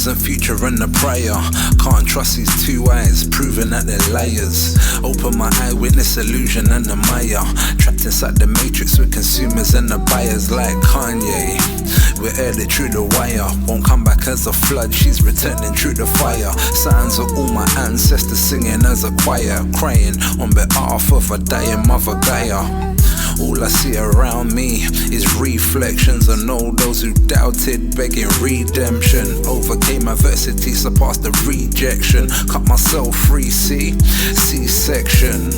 present, future and the prior. Can't trust these two eyes, proving that they're liars. Open my eye, witness illusion and the Maya. Trapped inside the matrix with consumers and the buyers like Kanye. We aired it through the wire, won't come back as a flood, she's returning through the fire. Sounds of all my ancestors singing as a choir, crying on behalf of a dying mother Gaia. All I see around me is reflections and all those who doubted, begging redemption. Overcame adversity, surpassed the rejection. Cut myself free, see? C-section.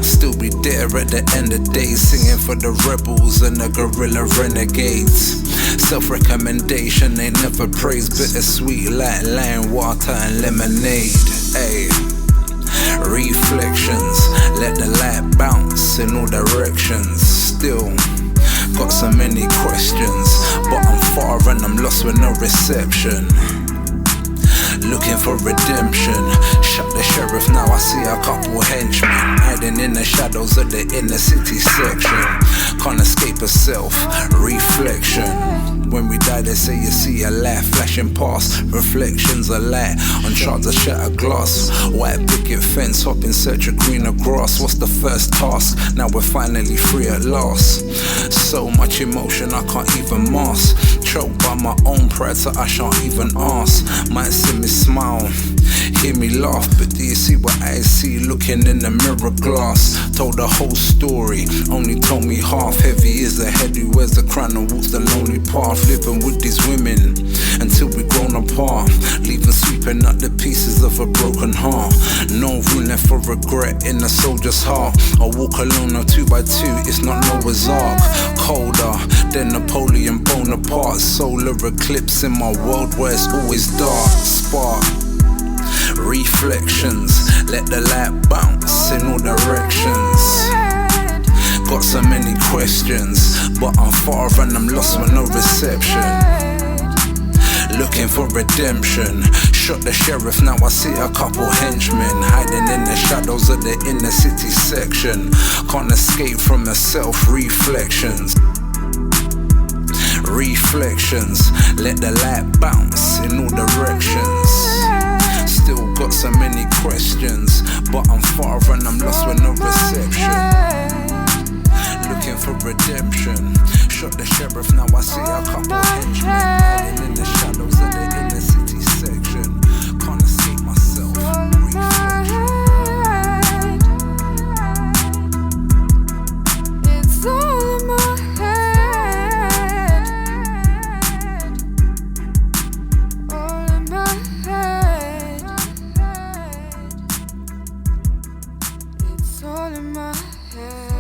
Still be there at the end of days, singing for the rebels and the guerrilla renegades. Self-recommendation, they never praise. Bittersweet like lime water and lemonade. Ayy. Reflections, let the light bounce in all directions. Still got so many questions, but I'm far and I'm lost with no reception. Looking for redemption, shut the sheriff, now I see a couple henchmen hiding in the shadows of the inner city section. Can't escape a self-reflection. When we die they say you see a light flashing past. Reflections of light on shards of shattered glass. White picket fence, hop in search of greener grass. What's the first task? Now we're finally free at last. So much emotion I can't even mask. Choked by my own pride so I shan't even ask. Might see me smile, hear me laugh, but do you see what I see looking in the mirror glass? Told the whole story, only told me half. Heavy is the head who wears the crown and walks the lonely path. Living with these women until we grown apart, leaving sweeping up the pieces of a broken heart. No room left for regret in a soldier's heart. I walk alone on 2 by 2, it's not Noah's Ark. Colder than Napoleon Bonaparte. Solar eclipse in my world where it's always dark. Spark reflections, let the light bounce in all directions. Got so many questions, but I'm far and I'm lost with no reception. Looking for redemption, shot the sheriff, now I see a couple henchmen hiding in the shadows of the inner city section. Can't escape from the self-reflections. Reflections, let the light bounce in all directions. Still got so many questions, but I'm far and I'm lost with no reception. Looking for redemption, shot the sheriff, now I see a couple henchmen hiding in the shadows of the inner city section. Can't escape myself. Reflection. It's all in my head, all in my head. It's all in my head.